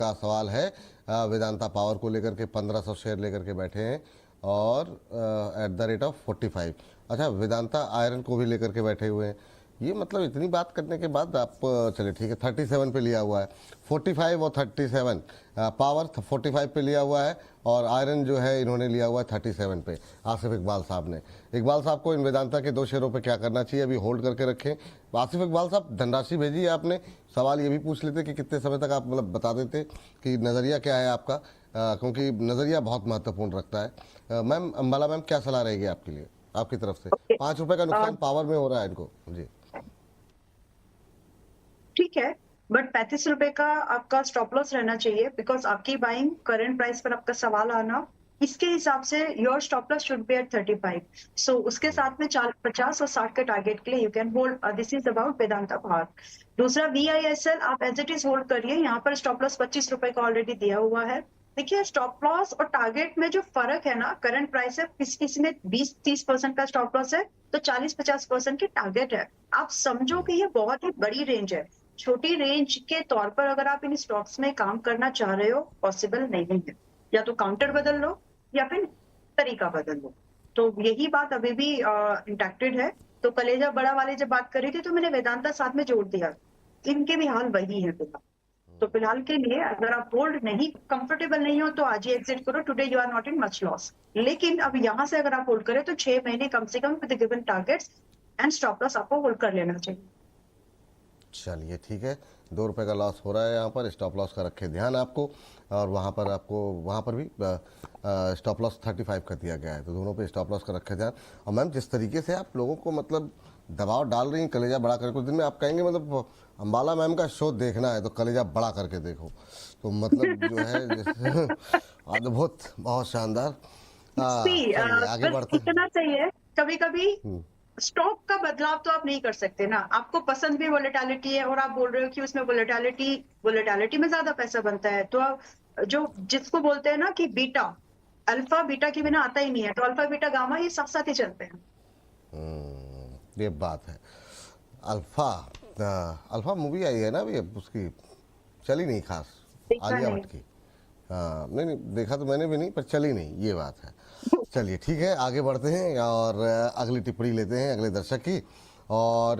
का सवाल है। वेदांता पावर को लेकर के 1500 शेयर लेकर के बैठे हैं और एट द रेट ऑफ 45। अच्छा, वेदांता आयरन को भी लेकर के बैठे हुए हैं। ये मतलब इतनी बात करने के बाद आप चलिए ठीक है 37 पे लिया हुआ है, 45 और 37 पावर 45 पे लिया हुआ है और आयरन जो है इन्होंने लिया हुआ है 37 पे। आसिफ इकबाल साहब ने, इकबाल साहब को इन वेदांता के 2 शेयरों पे क्या करना चाहिए, अभी होल्ड करके रखें। आसिफ इकबाल साहब धनराशि भेजी है आपने, सवाल ये भी पूछ लेते कि कितने समय तक आप मतलब बता देते कि नज़रिया क्या है आपका, क्योंकि नज़रिया बहुत महत्वपूर्ण रखता है। मैम अंबाला मैम, क्या सलाह रहेगी आपके लिए, आपकी तरफ से? ओके, 5 रुपए का नुकसान पावर में हो रहा है इनको जी। ठीक है, बट 35 रुपए का आपका स्टॉप लॉस रहना चाहिए, बिकॉज आपकी बाइंग करंट प्राइस पर आपका सवाल आना, इसके हिसाब से your stop loss should be at 35। So उसके साथ में 50 और 60 के टारगेट के लिए you can hold. This is about Vedanta power. दूसरा VISL आप एज इट इज होल्ड करिए। यहाँ पर स्टॉप लॉस 25 रुपए का ऑलरेडी दिया हुआ है। देखिए, स्टॉप लॉस और टारगेट में जो फर्क है ना, करंट प्राइस है, किसी में 20-30% का स्टॉप लॉस है तो 40-50% की टारगेट है। आप समझो कि ये बहुत ही बड़ी रेंज है। छोटी रेंज के तौर पर अगर आप इन स्टॉक्स में काम करना चाह रहे हो, पॉसिबल नहीं है। या तो काउंटर बदल लो या फिर तरीका बदल लो। तो यही बात अभी भी इंटैक्टेड है। तो कलेजा बड़ा वाले जब बात कर रही थी तो मैंने वेदांता साथ में जोड़ दिया। इनके भी हाल वही है फिलहाल। तो फिलहाल के लिए अगर आप होल्ड नहीं कंफर्टेबल नहीं हो तो आज ही एग्जिट करो। Today you are not in much loss. लेकिन अब यहाँ से अगर आप होल्ड करें तो 6 महीने कम से come with given targets and stop loss आपको होल्ड कर लेना चाहिए। चलिए ठीक है, 2 रुपये का लॉस हो रहा है यहाँ पर, स्टॉप लॉस का रखे ध्यान आपको। और वहाँ पर आपको, वहाँ पर भी स्टॉप लॉस 35 का दिया गया है, तो दोनों पे स्टॉप लॉस का रखे ध्यान। और मैम जिस तरीके से आप लोगों को मतलब दबाव डाल रही हैं, कलेजा बड़ा करके, कुछ दिन में आप कहेंगे मतलब अंबाला मैम का शो देखना है तो कलेजा बड़ा करके देखो, तो मतलब जो है जैसे अद्भुत, बहुत शानदार। चलिए आगे बस बढ़ते हैं। इतना चाहिए। कभी कभी स्टॉक का बदलाव तो आप नहीं कर सकते ना। आपको पसंद भी वोलेटिलिटी है और आप बोल रहे हो कि उसमें वोलेटिलिटी में ज्यादा पैसा बनता है, तो आप जो जिसको बोलते हैं ना कि बीटा, अल्फा बीटा के बिना आता ही नहीं है, तो अल्फा बीटा गामा ये साथ साथ ही चलते हैं। ये बात है। अल्फा, अल्फा मूवी आई है ना अभी, उसकी चली नहीं खास, देखा आलिया नहीं। भट्ट की। हाँ, नहीं नहीं देखा तो मैंने भी नहीं, पर चली नहीं, ये बात है। चलिए ठीक है, आगे बढ़ते हैं और अगली टिप्पणी लेते हैं अगले दर्शक की। और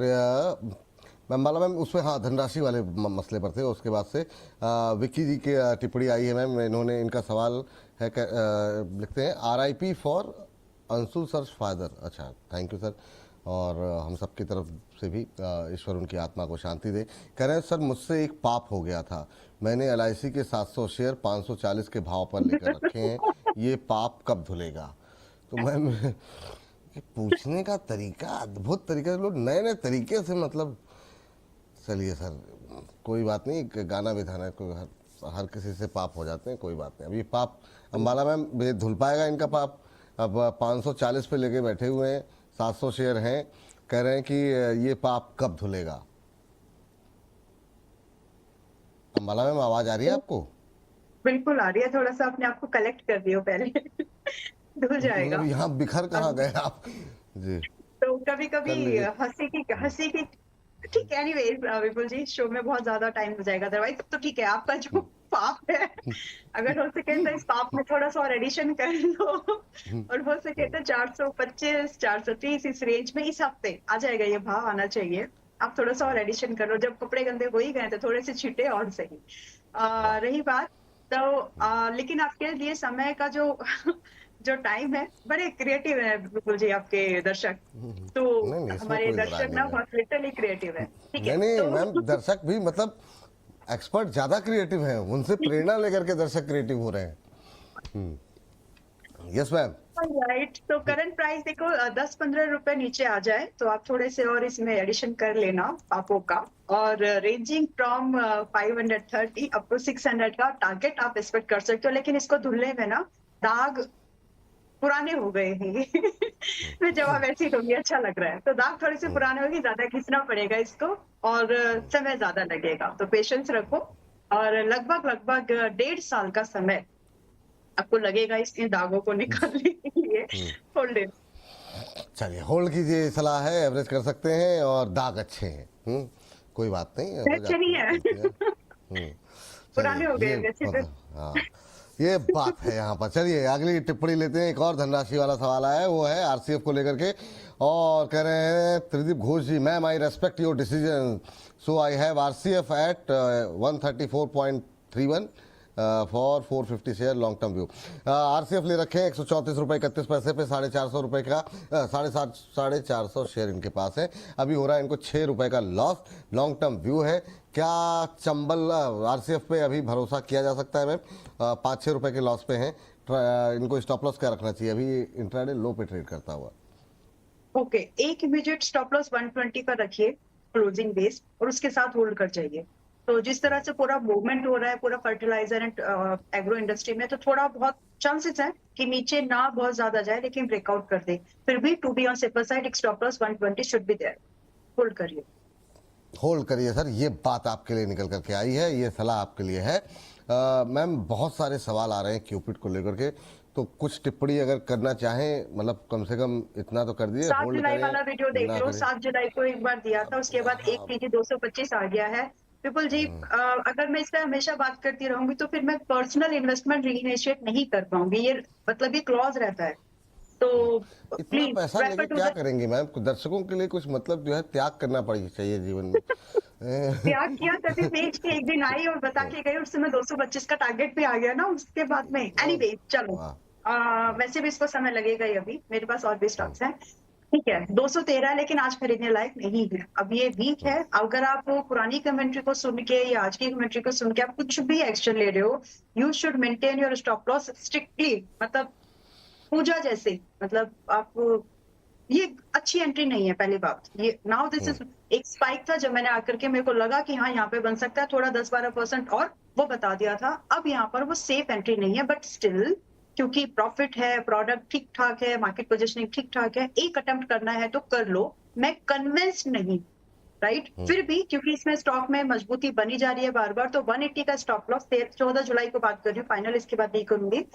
मैम बाला मैम उसमें, हाँ, धनराशि वाले मसले पर थे। उसके बाद से विक्की जी की टिप्पणी आई है मैम, इन्होंने, इनका सवाल है, लिखते हैं RIP for Anshul sir father. अच्छा, थैंक यू सर, और हम सब की तरफ से भी ईश्वर उनकी आत्मा को शांति दे। कह रहे हैं सर मुझसे एक पाप हो गया था, मैंने LIC के 700 शेयर 540 के भाव पर लेकर रखे हैं, ये पाप कब धुलेगा? तो मैम ये पूछने का तरीका अद्भुत तरीका, लोग नए नए तरीके से मतलब, चलिए सर कोई बात नहीं, एक गाना भी था ना, कोई हर किसी से पाप हो जाते हैं, कोई बात नहीं। अब ये पाप अंबाला मैम धुल पाएगा इनका पाप? अब 540 पे लेके बैठे हुए हैं, 700 शेयर हैं, कह रहे हैं कि ये पाप कब धुलेगा? अंबाला मैम आवाज आ रही है आपको? बिल्कुल आ रही है। थोड़ा सा अपने आप को कलेक्ट कर दियो पहले। धुल मतलब जाएगा। यहाँ बिखर कहाँ गए आप जी? तो कभी कर कभी लीजिए। हंसी की ठीक है। एनीवेज विपुल जी, शो में बहुत ज्यादा टाइम हो जाएगा अदरवाइज। तो ठीक है, आपका जो पाप है, अगर हो सके तो इस पाप में थोड़ा सा और एडिशन कर लो, और हो सके तो 425 430 इस रेंज में इस हफ्ते आ जाएगा, ये भाव आना चाहिए। आप थोड़ा सा और एडिशन कर लो। जब कपड़े गंदे हो ही गए तो थोड़े से छींटे और सही। वाह। रही बात, तो लेकिन आपके लिए समय का जो जो टाइम है, बड़े क्रिएटिव है बिल्कुल जी आपके दर्शक। तो नहीं नहीं, इसमें हमारे कोई दरार दर्शक नहीं ना मैम। बहुत लिटरली क्रिएटिव है। ठीक है, नहीं नहीं तो मैम, दर्शक भी मतलब एक्सपर्ट ज़्यादा क्रिएटिव हैं, उनसे प्रेरणा लेकर के दर्शक क्रिएटिव हो रहे हैं। Yes ma'am. राइट। तो करंट प्राइस देखो 10-15 रुपए नीचे आ जाए तो आप थोड़े से और इसमें एडिशन कर लेना पापों का। और रेंजिंग फ्रॉम 530 अप टू 600 का टारगेट आप एक्सपेक्ट कर सकते हो। लेकिन इसको धुलने में ना दाग पुराने हो गए हैं। मैं जवाब ऐसे ही दूंगी, अच्छा लग रहा है तो दाग थोड़े से पुराने होगी, ज्यादा खींचना पड़ेगा इसको, और समय ज्यादा लगेगा। तो पेशेंस रखो, और लगभग लगभग 1.5 साल का समय आपको लगेगा इस इन दागों को निकालने के लिए। Hold it. चलिए होल्ड कीजिए, सलाह है, एवरेज कर सकते हैं और दाग अच्छे हैं। कोई बात नहीं, हो जाती नहीं है है। गलतियाँ। पुराने हो चलिए गए ये वैसे तो। हाँ, ये बात है यहाँ पर। चलिए अगली टिप्पणी लेते हैं। एक और धनराशि वाला सवाल आया है, वो है आरसीएफ को लेकर के, और कह रहे हैं Tridip Ghosh ji, ma'am I respect your decision, so I have RCF at 134.31 for 450 share long term view. RCF ले रखे हैं 134 रुपये 31 पैसे पे, 450 रुपये का 450 शेयर इनके पास है। अभी हो रहा है इनको 6 रुपये का लॉस। लॉन्ग टर्म व्यू है। क्या चंबल आरसीएफ पे अभी भरोसा किया जा सकता है मैम? 5-6 रुपये के लॉस पे हैं। इनको स्टॉप लॉस क्या रखना चाहिए? अभी इंट्राडे लो पे ट्रेड करता हुआ। ओके, एक इमीडिएट स्टॉप लॉस 120 का रखिए क्लोजिंग बेस, और उसके साथ होल्ड कर जाइए। तो जिस तरह से पूरा मूवमेंट हो रहा है पूरा फर्टिलाइजर एंड एग्रो इंडस्ट्री में, तो थोड़ा बहुत चांसेस है कि नीचे ना बहुत ज्यादा जाए लेकिन ब्रेकआउट कर दे। फिर भी to be on safer side एक stop loss 120 should be there, hold करिए। होल्ड करिए सर, ये बात आपके लिए निकल करके आई है, ये सलाह आपके लिए है। मैम बहुत सारे सवाल आ रहे हैं क्यूपिड को लेकर के, तो कुछ टिप्पणी अगर करना चाहें, मतलब कम से कम इतना तो कर दिए। 7 होल्ड जुलाई करें वाला वीडियो देख ना लो, करें? 7 जुलाई को एक बार दिया था, उसके बाद एक हाँ, पीजी 225 आ गया है। विपुल जी, अगर मैं इस पे हमेशा बात करती रहूंगी तो फिर मैं पर्सनल इन्वेस्टमेंट रीइनिशिएट नहीं कर पाऊंगी, ये मतलब ये क्लॉज रहता है। तो इतना प्लीज पैसा रेफर लेके टू क्या द, करेंगे मैम? दर्शकों के लिए कुछ मतलब जो है त्याग करना पड़ी चाहिए जीवन में। त्याग किया तभी पेज के एक दिन आई और बता के गई, उस समय 225 का टारगेट भी आ गया ना उसके बाद में। एनीवे चलो, वाह। वैसे भी इसको समय लगेगा ही, अभी मेरे पास और भी स्टॉक्स हैं। ठीक है, 213 है लेकिन आज खरीदने लायक नहीं है, अब ये वीक है। अगर आप वो पुरानी कमेंट्री को सुन के या आज की कमेंट्री को सुन के आप कुछ भी एक्शन ले रहे हो, you should maintain your stop loss strictly, मतलब पूजा जैसे। मतलब आप, ये अच्छी एंट्री नहीं है पहली बात। ये नाउ दिस इज एक स्पाइक था जब मैंने आकर के मेरे को लगा कि हाँ यहाँ पे बन सकता है थोड़ा 10-12% और, वो बता दिया था। अब यहाँ पर वो सेफ एंट्री नहीं है, बट स्टिल क्योंकि प्रॉफिट है, प्रोडक्ट ठीक ठाक है, मार्केट पोजीशनिंग ठीक ठाक है, एक अटेम्प्ट करना है तो कर लो। मैं कन्विंस्ड नहीं, राइट। फिर भी क्योंकि इसमें स्टॉक में मजबूती बनी जा रही है बार बार, तो 180 का स्टॉप लॉस 14 जुलाई को बात कर रही हूँ, फाइनल इसके बाद नहीं करूंगी।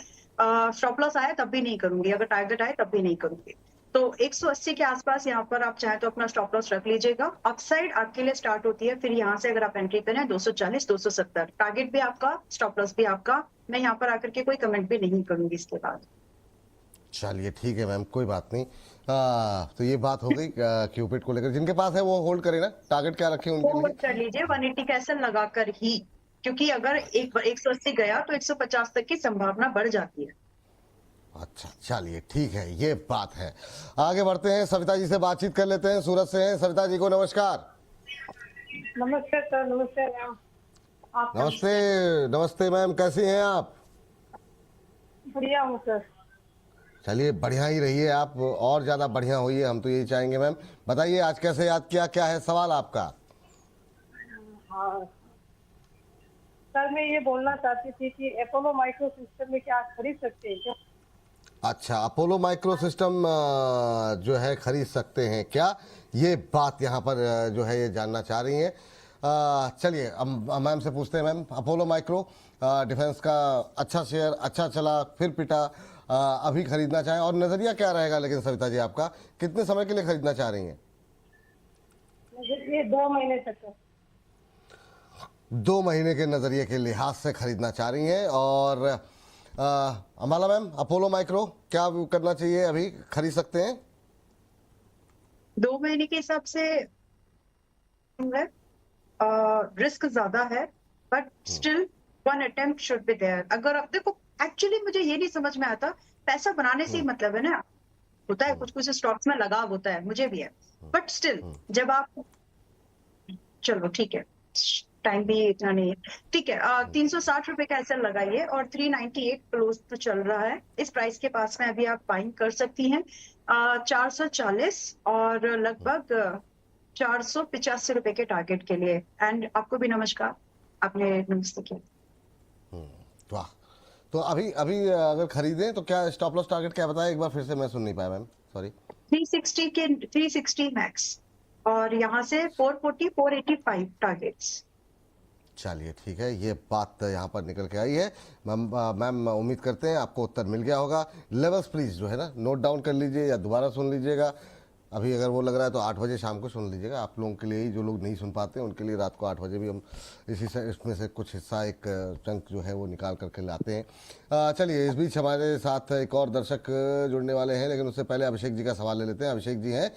स्टॉप लॉस आया तब भी नहीं करूंगी, अगर टारगेट आए तब भी नहीं करूंगी। तो 180 के आसपास यहाँ पर आप चाहे तो अपना स्टॉप लॉस रख लीजिएगा। अपसाइड आपके लिए स्टार्ट होती है फिर यहाँ से, अगर आप एंट्री करें 240 270, टारगेट भी आपका, स्टॉप लॉस भी आपका। मैं यहाँ पर आकर के कोई कमेंट भी नहीं करूंगी इसके बाद। चलिए ठीक है मैम, कोई बात नहीं। तो ये बात हो गई क्यूपिड को लेकर। जिनके पास है वो होल्ड करें ना, टारगेट क्या रखें उनके होल्ड लिए? कर लीजिए 180 का एसएल लगाकर ही, क्योंकि अगर 180 गया तो 150 तक की संभावना बढ़ जाती है। अच्छा चलिए ठीक है, ये बात है। आगे बढ़ते हैं, सविता जी से बातचीत कर लेते हैं, सूरत से हैं। सविता जी को नमस्कार। नमस्ते सर। नमस्ते मैम। आप नमस्ते। नमस्ते मैम, कैसी हैं आप? बढ़िया हूँ सर। चलिए बढ़िया ही रहिए आप, और ज़्यादा बढ़िया होइए, हम तो यही चाहेंगे। मैम बताइए आज कैसे याद किया, क्या है सवाल आपका? हाँ सर, मैं ये बोलना चाहती थी कि अपोलो माइक्रो सिस्टम में क्या आप खरीद सकते हैं क्या? अच्छा, अपोलो माइक्रो सिस्टम जो है खरीद सकते हैं क्या, ये बात यहाँ पर जो है ये जानना चाह रही हैं। चलिए अब मैम से पूछते हैं। मैम अपोलो माइक्रो डिफेंस का अच्छा शेयर, अच्छा चला फिर पिटा, अभी खरीदना चाहें और नज़रिया क्या रहेगा? लेकिन सविता जी आपका कितने समय के लिए खरीदना चाह रही हैं? ये 2 महीने तक है। 2 महीने के नज़रिए के लिहाज से खरीदना चाह रही हैं। और अम्बाला मैम, अपोलो माइक्रो क्या करना चाहिए, अभी खरीद सकते हैं? 2 महीने के हिसाब से रिस्क ज्यादा है, but still 1 attempt should be there. अगर आप देखो, एक्चुअली मुझे ये नहीं समझ में आता, पैसा बनाने से ही मतलब है ना, होता है कुछ कुछ स्टॉक्स में लगाव होता है, मुझे भी है, बट स्टिल जब आप, चलो ठीक है, टाइम भी इतना नहीं है, ठीक है। 360 रुपए का एसएल लगाइए और 398 क्लोज तो चल रहा है, इस प्राइस के पास में अभी आप बाइंग कर सकती हैं। 440 और लगभग 485 रुपए के टारगेट के लिए। एंड आपको भी नमस्कार, आपने नमस्ते किया। वाह। तो अभी अभी अगर खरीदें तो क्या स्टॉप लॉस टारगेट क्या बताया, एक बार फिर से मैं सुन नहीं पाया मैम, सॉरी। 360 के 360 मैक्स, और यहाँ से 440 485 टारगेट्स। चलिए ठीक है, ये बात यहाँ पर निकल के आई है। मैम उम्मीद करते हैं आपको उत्तर मिल गया होगा। लेवल्स प्लीज़ जो है ना नोट डाउन कर लीजिए या दोबारा सुन लीजिएगा। अभी अगर वो लग रहा है तो 8 बजे शाम को सुन लीजिएगा, आप लोगों के लिए ही, जो लोग नहीं सुन पाते उनके लिए रात को 8 बजे भी हम इसी से इसमें से कुछ हिस्सा, एक चंक जो है वो निकाल करके लाते हैं। चलिए, इस बीच हमारे साथ एक और दर्शक जुड़ने वाले हैं, लेकिन उससे पहले अभिषेक जी का सवाल ले लेते हैं। अभिषेक जी हैं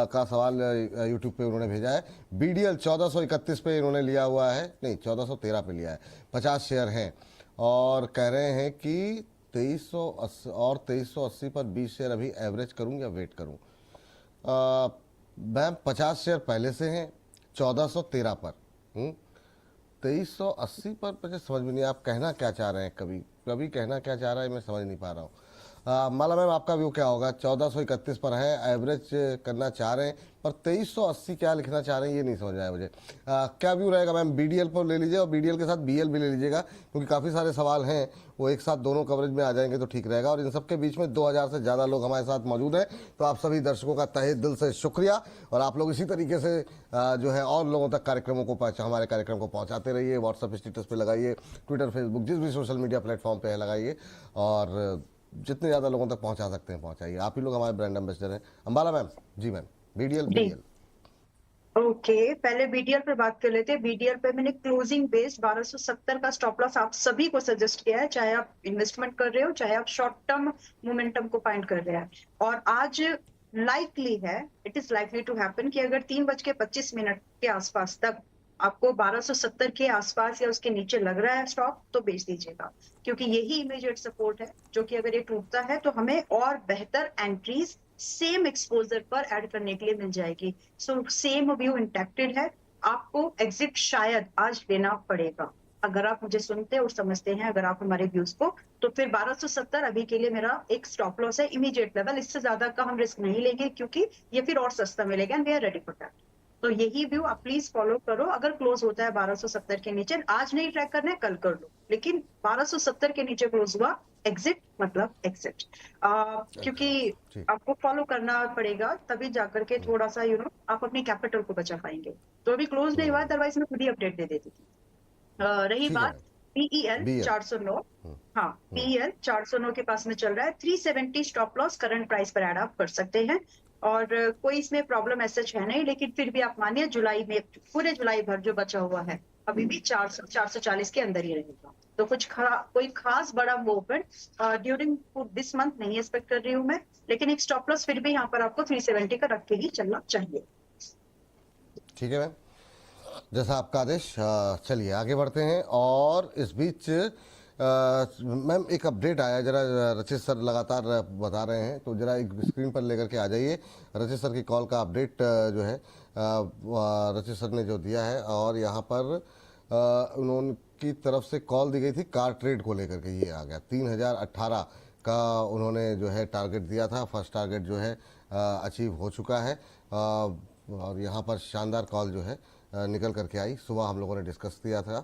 का सवाल यूट्यूब पे उन्होंने भेजा है। BDL 1431 पे इन्होंने लिया हुआ है, नहीं 1413 पे लिया है, 50 शेयर हैं और कह रहे हैं कि 2380 और 2380 पर 20 शेयर अभी एवरेज करूं या वेट करूं। मैम 50 शेयर पहले से हैं 1413 पर, 2380 पर मुझे समझ में नहीं, आप कहना क्या चाह रहे हैं, कभी कभी कहना क्या चाह रहा है मैं समझ नहीं पा रहा हूँ। माला मैम आपका व्यू क्या होगा? 1431 पर है, एवरेज करना चाह रहे हैं, पर 2380 क्या लिखना चाह रहे हैं ये नहीं समझ आया मुझे। क्या व्यू रहेगा मैम? BDL पर ले लीजिए और BDL के साथ BL भी ले लीजिएगा, क्योंकि काफ़ी सारे सवाल हैं, वो एक साथ दोनों कवरेज में आ जाएंगे तो ठीक रहेगा। और इन सब के बीच में 2000 से ज़्यादा लोग हमारे साथ मौजूद हैं, तो आप सभी दर्शकों का तहे दिल से शुक्रिया। और आप लोग इसी तरीके से जो है और लोगों तक कार्यक्रमों को हमारे कार्यक्रम को पहुँचाते रहिए। व्हाट्सअप स्टेटस पर लगाइए, ट्विटर, फेसबुक, जिस भी सोशल मीडिया प्लेटफॉर्म पर है लगाइए, और जितने ज़्यादा लोगों तक पहुंचा सकते हैं पहुंचाइए। आप ही लोग हमारे ब्रांड एम्बेसडर हैं। अंबाला मैम। जी मैम, BDL। ओके, पहले बीडीएल पे बात कर लेते हैं। बीडीएल पे मैंने क्लोजिंग बेस 1270 का स्टॉप लॉस आप सभी को सजेस्ट किया है, चाहे आप इन्वेस्टमेंट कर रहे हो, चाहे आप शॉर्ट टर्म मोमेंटम को फाइंड कर रहे हैं। और आज लाइकली है, it is likely to happen कि अगर 3:25 के आसपास तक आपको 1270 के आसपास या उसके नीचे लग रहा है स्टॉक, तो बेच दीजिएगा, क्योंकि यही इमीडिएट सपोर्ट है, जो कि अगर ये टूटता है तो हमें और बेहतर एंट्रीज सेम एक्सपोजर पर ऐड करने के लिए मिल जाएगी। सो सेम व्यू इंटैक्टेड है, आपको एग्जिट शायद आज लेना पड़ेगा। अगर आप मुझे सुनते और समझते हैं, अगर आप हमारे व्यूज को, तो फिर 1270 अभी के लिए मेरा एक स्टॉप लॉस है, इमीडिएट लेवल। इससे ज्यादा का हम रिस्क नहीं लेंगे, क्योंकि ये फिर और सस्ता मिलेगा and we are ready for that. तो यही व्यू आप प्लीज फॉलो करो। अगर क्लोज होता है 1270 के नीचे, आज नहीं ट्रैक करना है, कल कर लो, लेकिन 1270 के नीचे क्लोज हुआ, एग्जिट मतलब एग्जिट। क्योंकि आपको फॉलो करना पड़ेगा, तभी जाकर के थोड़ा सा आप अपनी कैपिटल को बचा पाएंगे। तो अभी क्लोज नहीं हुआ, अदरवाइज मैं खुद ही अपडेट दे देती थी। रही बात PEL 409, हाँ PEL 409 के पास में चल रहा है, 370 स्टॉप लॉस करंट प्राइस पर ऐड आप कर सकते हैं। और कोई इसमें प्रॉब्लम ऐसा है नहीं, लेकिन फिर भी आप मानिए जुलाई में, पूरे जुलाई भर जो बचा हुआ है अभी भी 440 के अंदर ही रहेगा। तो कोई खास बड़ा मूवमेंट ड्यूरिंग दिस मंथ नहीं एक्सपेक्ट कर रही हूँ मैं, लेकिन एक स्टॉप लॉस फिर भी यहाँ पर आपको 370 का रख के ही चलना चाहिए। ठीक है मैम, जैसा आपका आदेश। चलिए आगे बढ़ते हैं। और इस बीच मैम एक अपडेट आया, जरा रचित सर लगातार बता रहे हैं, तो जरा एक स्क्रीन पर लेकर के आ जाइए। रचित सर की कॉल का अपडेट जो है रचित सर ने जो दिया है, और यहाँ पर उन्होंने तरफ से कॉल दी गई थी कार ट्रेड को लेकर के, ये आ गया 3018 का उन्होंने जो है टारगेट दिया था। फर्स्ट टारगेट जो है अचीव हो चुका है, और यहाँ पर शानदार कॉल जो है निकल करके आई। सुबह हम लोगों ने डिस्कस किया था,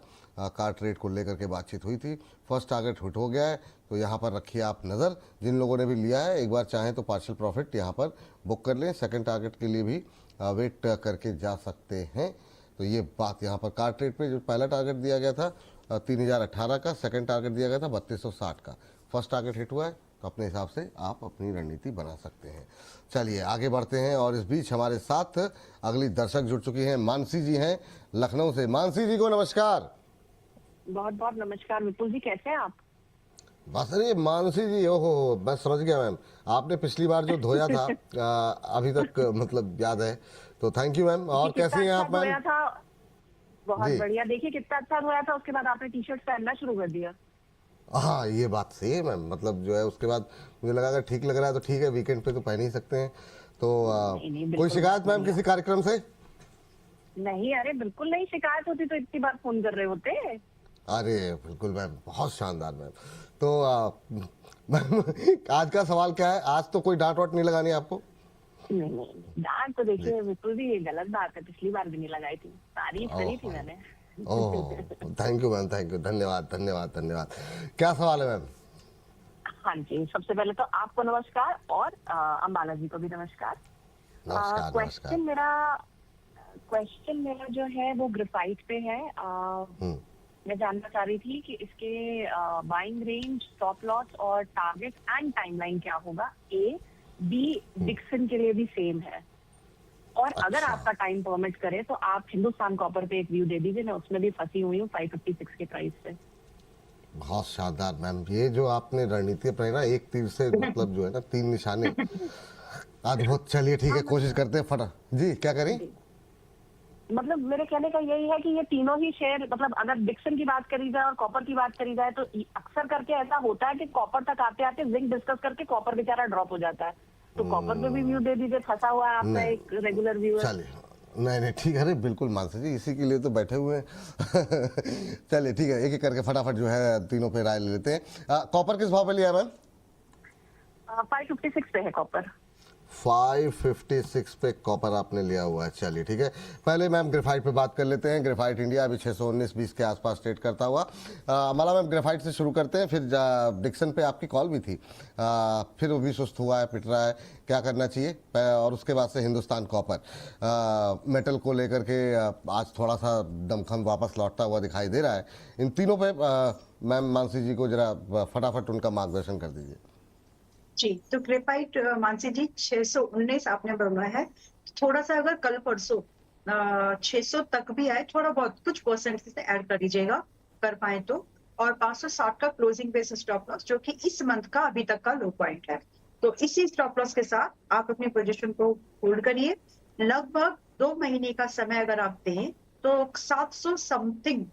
कार ट्रेड को लेकर के बातचीत हुई थी। फर्स्ट टारगेट हिट हो गया है, तो यहाँ पर रखिए आप नज़र। जिन लोगों ने भी लिया है, एक बार चाहें तो पार्शियल प्रॉफिट यहाँ पर बुक कर लें। सेकंड टारगेट के लिए भी वेट करके जा सकते हैं। तो ये बात यहाँ पर कार ट्रेड पे जो पहला टारगेट दिया गया था 3018 का, सेकंड टारगेट दिया गया था 3260 का। फर्स्ट टारगेट हिट हुआ है, तो अपने हिसाब से आप अपनी रणनीति बना सकते हैं। चलिए आगे बढ़ते हैं। और इस बीच हमारे साथ अगली दर्शक जुड़ चुकी हैं, मानसी जी हैं लखनऊ से। मानसी जी को नमस्कार। बहुत बहुत नमस्कार विपुल जी, कैसे हैं आप? बस अरे मानसी जी, ओहो मैं समझ गया मैम, आपने पिछली बार जो धोया था अभी तक मतलब याद है, तो थैंक यू मैम। और कैसी हैं आप मैम? बहुत बढ़िया। देखिए कितना अच्छा धोया था, उसके बाद आपने टी शर्ट पहनना शुरू कर दिया। हाँ ये बात सही है मैम, मतलब जो है उसके बाद मुझे लगा अगर ठीक लग रहा है तो ठीक है, वीकेंड पे तो पहन ही सकते हैं। तो नहीं, कोई शिकायत मैम किसी कार्यक्रम से? नहीं, अरे बिल्कुल नहीं, शिकायत होती तो इतनी बार फोन कर रहे होते। अरे बिल्कुल मैम, बहुत शानदार मैम। तो मैम आज का सवाल क्या है? आज तो कोई डांट वाट नहीं लगानी आपको? नहीं, डांट तो देखिए विपुल जी, ये गलत बात है, पिछली बार भी नहीं लगाई थी, तारीफ करी थी मैंने। Oh thank you ma'am, thank you, धन्यवाद धन्यवाद धन्यवाद। क्या सवाल है मैम? हाँ जी, सबसे पहले तो आपको नमस्कार, और अंबाला जी को भी नमस्कार। नमस्कार। क्वेश्चन मेरा जो है वो ग्रेफाइट पे है। मैं जानना चाह रही थी कि इसके बाइंग रेंज, स्टॉप लॉस और टारगेट एंड टाइमलाइन क्या होगा, ए। बी डिक्सन के लिए भी सेम है। और अगर अच्छा। आपका टाइम परमिट करे तो आप हिंदुस्तान कॉपर पे एक व्यू दे दीजिए, मैं उसमें भी फंसी हुई हूँ 556 के प्राइस पे। बहुत शानदार मैम, ये जो आपने रणनीति अपनाई ना, एक तीर से मतलब जो है ना 3 निशाने, अद्भुत। चलिए ठीक है, कोशिश करते हैं फटा जी, क्या करें? मतलब मेरे कहने का यही है कि ये तीनों ही शेयर, मतलब अगर डिक्सन की बात करी जाए और कॉपर की बात करी जाए तो अक्सर करके ऐसा होता है कि कॉपर तक आते आते जिंक डिस्कस करके कॉपर बेचारा ड्रॉप हो जाता है। तो कॉपर पे भी व्यू दे दीजिए, फंसा हुआ है आपका नहीं। एक रेगुलर व्यूअर। चलिए, नहीं नहीं ठीक है, अरे बिल्कुल मानसी जी, इसी के लिए तो बैठे हुए हैं। चलिए ठीक है, एक एक करके फटाफट जो है तीनों पे राय ले लेते हैं। कॉपर किस भाव पे लिया मैम? 556 पे है कॉपर। 556 पे कॉपर आपने लिया हुआ है। चलिए ठीक है, पहले मैम ग्रेफाइट पे बात कर लेते हैं। ग्रेफाइट इंडिया अभी 619-20 के आसपास ट्रेड करता हुआ। माला मैम, ग्रेफाइट से शुरू करते हैं, फिर डिक्सन पे आपकी कॉल भी थी, फिर वो भी सुस्त हुआ है, पिट रहा है, क्या करना चाहिए? और उसके बाद से हिंदुस्तान कॉपर मेटल को लेकर के आज थोड़ा सा दमखम वापस लौटता हुआ दिखाई दे रहा है। इन तीनों पे मैम मानसी जी को जरा फटाफट उनका मार्गदर्शन कर दीजिए। जी, तो ग्रेफाइट मानसी जी 619 आपने बोला है, थोड़ा सा अगर कल परसों 600 तक भी आए, थोड़ा बहुत कुछ परसेंट से ऐड कर दीजिएगा कर पाए तो। और 560 का क्लोजिंग बेस स्टॉप लॉस, जो कि इस मंथ का अभी तक का लो पॉइंट है, तो इसी स्टॉप लॉस के साथ आप अपनी पोजीशन को होल्ड करिए। लगभग 2 महीने का समय अगर आप दें तो 700 समथिंग,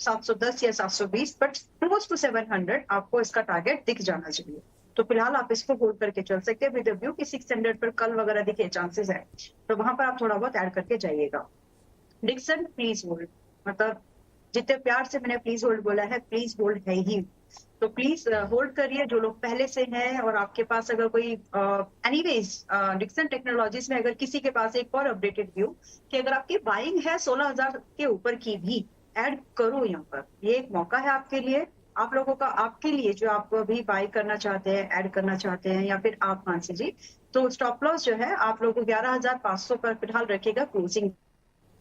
710 या 720, बट क्लोज टू 700 आपको इसका टारगेट दिख जाना चाहिए। तो फिलहाल आप इसको होल्ड करके चल सकते हैं विद व्यू कि 600 पर कल वगैरह दिखे चांसेस है, तो वहां पर आप थोड़ा बहुत ऐड करके जाइएगा। डिक्सन प्लीज होल्ड, मतलब जितने प्यार से मैंने प्लीज होल्ड बोला है, प्लीज होल्ड है ही, तो प्लीज होल्ड करिए। जो लोग पहले से हैं और आपके पास अगर कोई एनीवेज डिक्सन टेक्नोलॉजीज में अगर किसी के पास एक और अपडेटेड व्यू कि अगर आपकी बाइंग है 16,000 के ऊपर की भी, ऐड करो यहाँ पर, ये एक मौका है आपके लिए, आप लोगों का, आपके लिए जो आप अभी बाय करना चाहते हैं, ऐड करना चाहते हैं, या फिर आप मानसी जी, तो स्टॉप लॉस जो है आप लोगों को 11,500 पर फिलहाल रखेगा क्लोजिंग।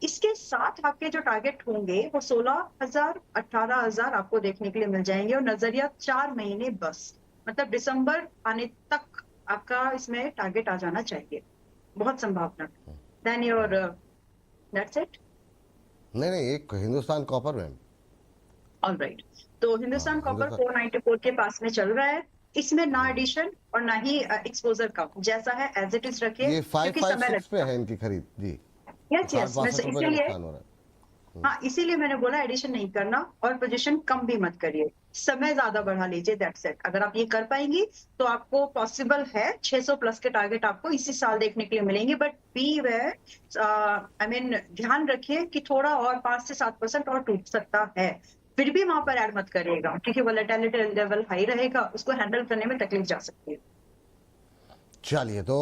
इसके साथ आपके जो टारगेट होंगे वो 16,000, 18,000 आपको देखने के लिए मिल जाएंगे, और नजरिया 4 महीने बस, मतलब दिसंबर आने तक आपका इसमें टारगेट आ जाना चाहिए, बहुत संभावना। Then your that's it. नहीं नहीं, एक हिंदुस्तान कॉपर मैम। ऑलराइट, तो हिंदुस्तान कॉपर हिंदुस्तान 494 के पास में चल रहा है, इसमें ना एडिशन और ना ही एक्सपोजर का, जैसा है एज इट इज रखिए, ये क्योंकि समय 556 पे लगता है इनकी खरीद जी। है। यस, 62 रुपए का इसीलिए, नुकसान हो रहा है। हाँ इसीलिए मैंने बोला एडिशन नहीं करना और पोजीशन कम भी मत करिए, समय ज्यादा बढ़ा लीजिए, दैट्स इट। अगर आप ये कर पाएंगी तो आपको पॉसिबल है 600 प्लस के टारगेट आपको इसी साल देखने के लिए मिलेंगे, but beware, I mean ध्यान रखिए कि थोड़ा और 5 से 7% और टूट सकता है, फिर भी वहां पर ऐड मत करिएगा, क्योंकि वोलेटिलिटी लेवल हाई रहेगा, उसको हैंडल करने में तकलीफ जा सकती है। चलिए, तो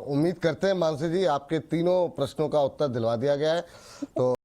उम्मीद करते हैं मानसी जी आपके तीनों प्रश्नों का उत्तर दिलवा दिया गया है। तो